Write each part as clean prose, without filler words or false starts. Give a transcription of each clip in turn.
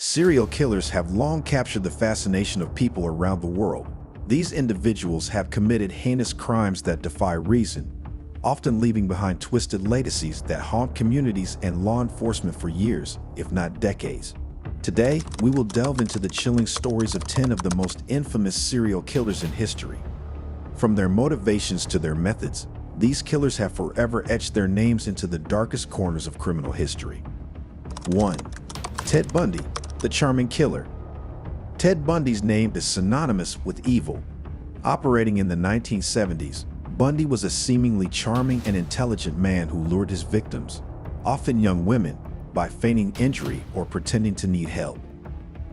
Serial killers have long captured the fascination of people around the world. These individuals have committed heinous crimes that defy reason, often leaving behind twisted legacies that haunt communities and law enforcement for years, if not decades. Today, we will delve into the chilling stories of 10 of the most infamous serial killers in history. From their motivations to their methods, these killers have forever etched their names into the darkest corners of criminal history. 1. Ted Bundy, the charming killer. Ted Bundy's name is synonymous with evil. Operating in the 1970s, Bundy was a seemingly charming and intelligent man who lured his victims, often young women, by feigning injury or pretending to need help.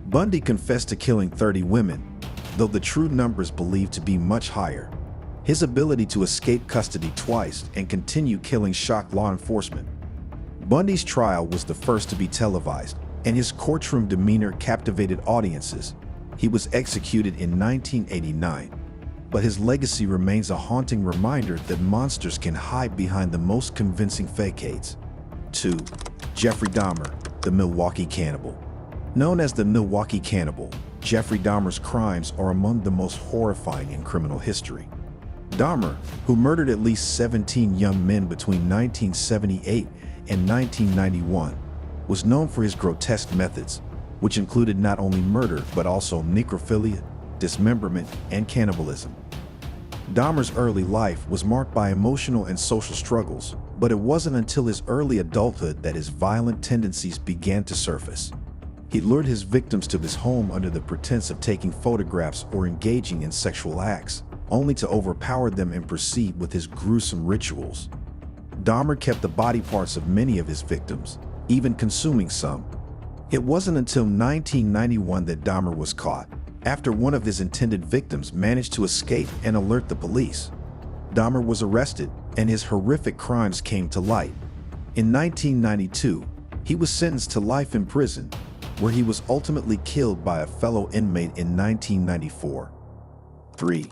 Bundy confessed to killing 30 women, though the true number is believed to be much higher. His ability to escape custody twice and continue killing shocked law enforcement. Bundy's trial was the first to be televised, and his courtroom demeanor captivated audiences. He was executed in 1989, but his legacy remains a haunting reminder that monsters can hide behind the most convincing facades. 2. Jeffrey Dahmer, the Milwaukee Cannibal. Known as the Milwaukee Cannibal, Jeffrey Dahmer's crimes are among the most horrifying in criminal history. Dahmer, who murdered at least 17 young men between 1978 and 1991, was known for his grotesque methods, which included not only murder but also necrophilia, dismemberment, and cannibalism. Dahmer's early life was marked by emotional and social struggles, but it wasn't until his early adulthood that his violent tendencies began to surface. He lured his victims to his home under the pretense of taking photographs or engaging in sexual acts, only to overpower them and proceed with his gruesome rituals. Dahmer kept the body parts of many of his victims, even consuming some. It wasn't until 1991 that Dahmer was caught, after one of his intended victims managed to escape and alert the police. Dahmer was arrested, and his horrific crimes came to light. In 1992, he was sentenced to life in prison, where he was ultimately killed by a fellow inmate in 1994. 3.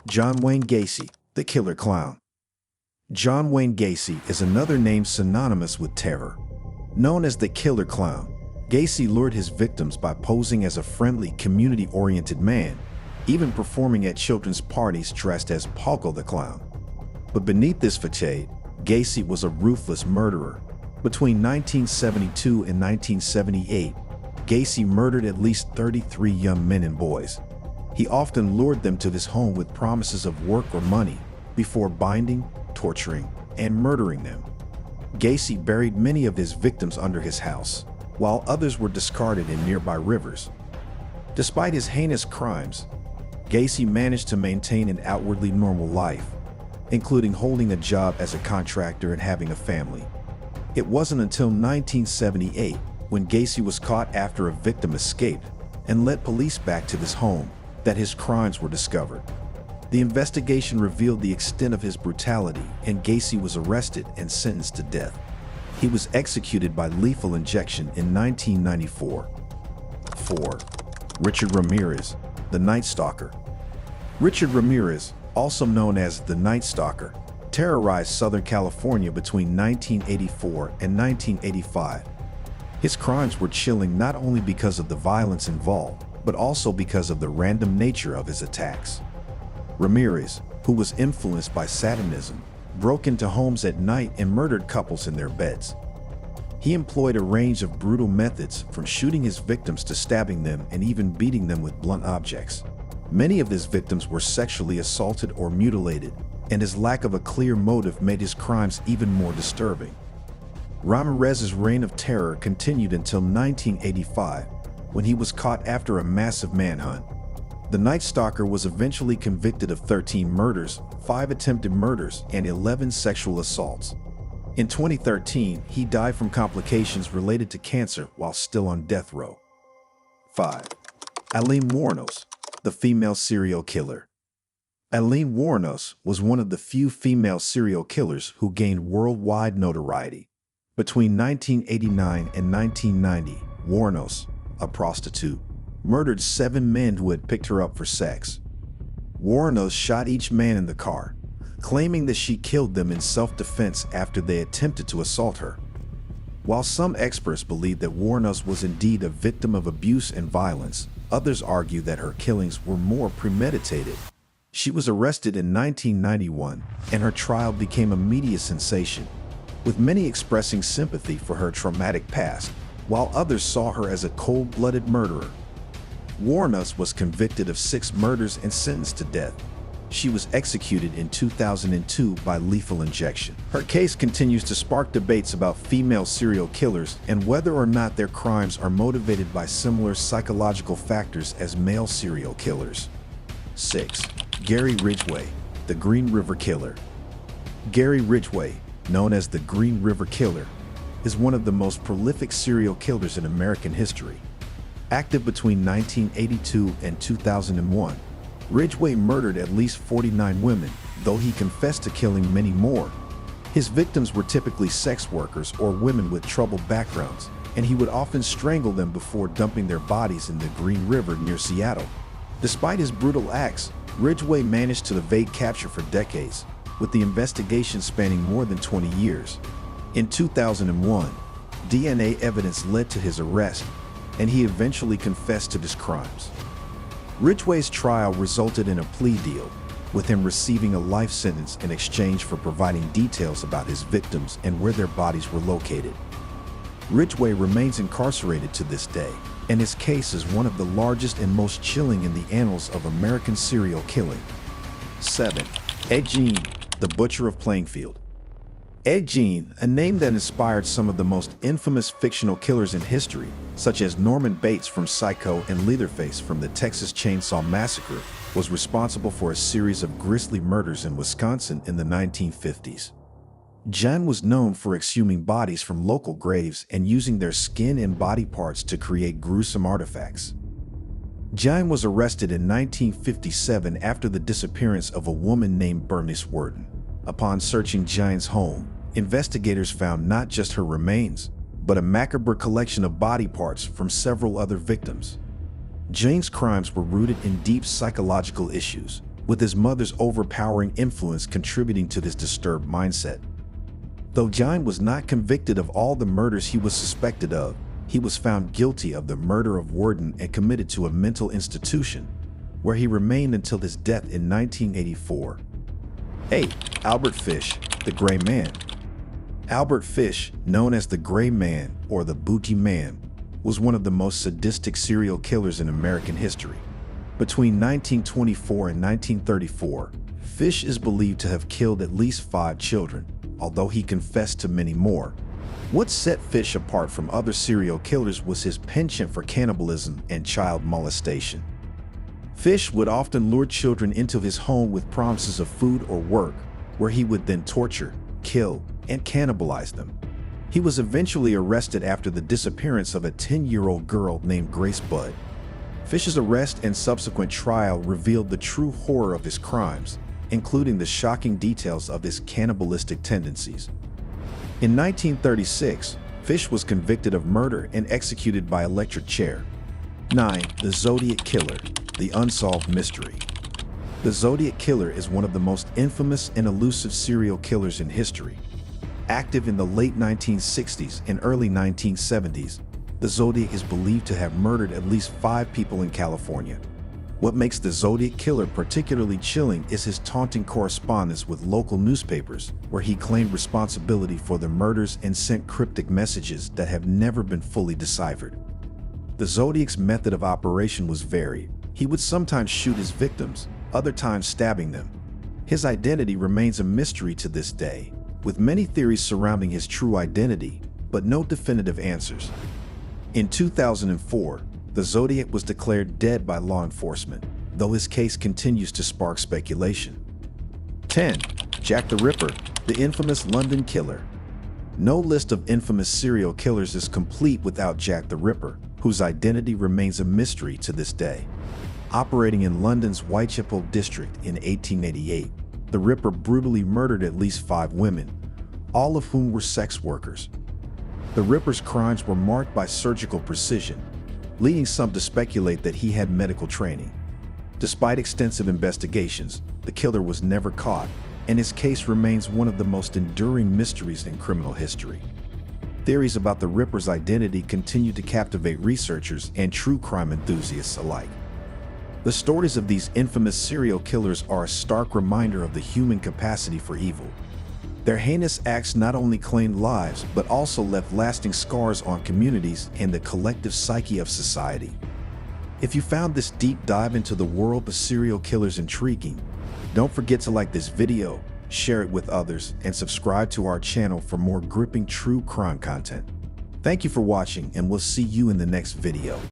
John Wayne Gacy, the Killer Clown. John Wayne Gacy is another name synonymous with terror. Known as the Killer Clown, Gacy lured his victims by posing as a friendly, community-oriented man, even performing at children's parties dressed as Paco the Clown. But beneath this facade, Gacy was a ruthless murderer. Between 1972 and 1978, Gacy murdered at least 33 young men and boys. He often lured them to his home with promises of work or money, before binding, torturing, and murdering them. Gacy buried many of his victims under his house, while others were discarded in nearby rivers. Despite his heinous crimes, Gacy managed to maintain an outwardly normal life, including holding a job as a contractor and having a family. It wasn't until 1978, when Gacy was caught after a victim escaped and led police back to his home, that his crimes were discovered. The investigation revealed the extent of his brutality, and Gacy was arrested and sentenced to death. He was executed by lethal injection in 1994. 4. Richard Ramirez, the Night Stalker. Richard Ramirez, also known as the Night Stalker, terrorized Southern California between 1984 and 1985. His crimes were chilling not only because of the violence involved, but also because of the random nature of his attacks. Ramirez, who was influenced by Satanism, broke into homes at night and murdered couples in their beds. He employed a range of brutal methods, from shooting his victims to stabbing them and even beating them with blunt objects. Many of his victims were sexually assaulted or mutilated, and his lack of a clear motive made his crimes even more disturbing. Ramirez's reign of terror continued until 1985, when he was caught after a massive manhunt. The Night Stalker was eventually convicted of 13 murders, 5 attempted murders, and 11 sexual assaults. In 2013, he died from complications related to cancer while still on death row. 5. Aileen Wuornos, the female serial killer. Aileen Wuornos was one of the few female serial killers who gained worldwide notoriety. Between 1989 and 1990, Wuornos, a prostitute, murdered 7 men who had picked her up for sex. Wuornos shot each man in the car, claiming that she killed them in self-defense after they attempted to assault her. While some experts believe that Wuornos was indeed a victim of abuse and violence, others argue that her killings were more premeditated. She was arrested in 1991, and her trial became a media sensation, with many expressing sympathy for her traumatic past, while others saw her as a cold-blooded murderer. Wuornos was convicted of 6 murders and sentenced to death. She was executed in 2002 by lethal injection. Her case continues to spark debates about female serial killers and whether or not their crimes are motivated by similar psychological factors as male serial killers. 6. Gary Ridgway, the Green River Killer. Gary Ridgway, known as the Green River Killer, is one of the most prolific serial killers in American history. Active between 1982 and 2001, Ridgway murdered at least 49 women, though he confessed to killing many more. His victims were typically sex workers or women with troubled backgrounds, and he would often strangle them before dumping their bodies in the Green River near Seattle. Despite his brutal acts, Ridgway managed to evade capture for decades, with the investigation spanning more than 20 years. In 2001, DNA evidence led to his arrest, and he eventually confessed to his crimes. Ridgway's trial resulted in a plea deal, with him receiving a life sentence in exchange for providing details about his victims and where their bodies were located. Ridgway remains incarcerated to this day, and his case is one of the largest and most chilling in the annals of American serial killing. 7. Ed Gein, the Butcher of Plainfield. Ed Gein, a name that inspired some of the most infamous fictional killers in history, such as Norman Bates from Psycho and Leatherface from the Texas Chainsaw Massacre, was responsible for a series of grisly murders in Wisconsin in the 1950s. Gein was known for exhuming bodies from local graves and using their skin and body parts to create gruesome artifacts. Gein was arrested in 1957 after the disappearance of a woman named Bernice Worden. Upon searching Gein's home, investigators found not just her remains, but a macabre collection of body parts from several other victims. Gein's crimes were rooted in deep psychological issues, with his mother's overpowering influence contributing to his disturbed mindset. Though Gein was not convicted of all the murders he was suspected of, he was found guilty of the murder of Worden and committed to a mental institution, where he remained until his death in 1984. 8. Albert Fish, the Gray Man. Albert Fish, known as the Gray Man or the Booty Man, was one of the most sadistic serial killers in American history. Between 1924 and 1934, Fish is believed to have killed at least 5 children, although he confessed to many more. What set Fish apart from other serial killers was his penchant for cannibalism and child molestation. Fish would often lure children into his home with promises of food or work, where he would then torture, kill, and cannibalize them. He was eventually arrested after the disappearance of a 10-year-old girl named Grace Budd. Fish's arrest and subsequent trial revealed the true horror of his crimes, including the shocking details of his cannibalistic tendencies. In 1936, Fish was convicted of murder and executed by electric chair. 9. The Zodiac Killer, the Unsolved Mystery. The Zodiac Killer is one of the most infamous and elusive serial killers in history. Active in the late 1960s and early 1970s, the Zodiac is believed to have murdered at least 5 people in California. What makes the Zodiac Killer particularly chilling is his taunting correspondence with local newspapers, where he claimed responsibility for the murders and sent cryptic messages that have never been fully deciphered. The Zodiac's method of operation was varied. He would sometimes shoot his victims, other times stabbing them. His identity remains a mystery to this day, with many theories surrounding his true identity, but no definitive answers. In 2004, the Zodiac was declared dead by law enforcement, though his case continues to spark speculation. 10. Jack the Ripper, the infamous London killer. No list of infamous serial killers is complete without Jack the Ripper, whose identity remains a mystery to this day. Operating in London's Whitechapel district in 1888, the Ripper brutally murdered at least 5 women, all of whom were sex workers. The Ripper's crimes were marked by surgical precision, leading some to speculate that he had medical training. Despite extensive investigations, the killer was never caught, and his case remains one of the most enduring mysteries in criminal history. Theories about the Ripper's identity continue to captivate researchers and true crime enthusiasts alike. The stories of these infamous serial killers are a stark reminder of the human capacity for evil. Their heinous acts not only claimed lives, but also left lasting scars on communities and the collective psyche of society. If you found this deep dive into the world of serial killers intriguing, don't forget to like this video, share it with others, and subscribe to our channel for more gripping true crime content. Thank you for watching, and we'll see you in the next video.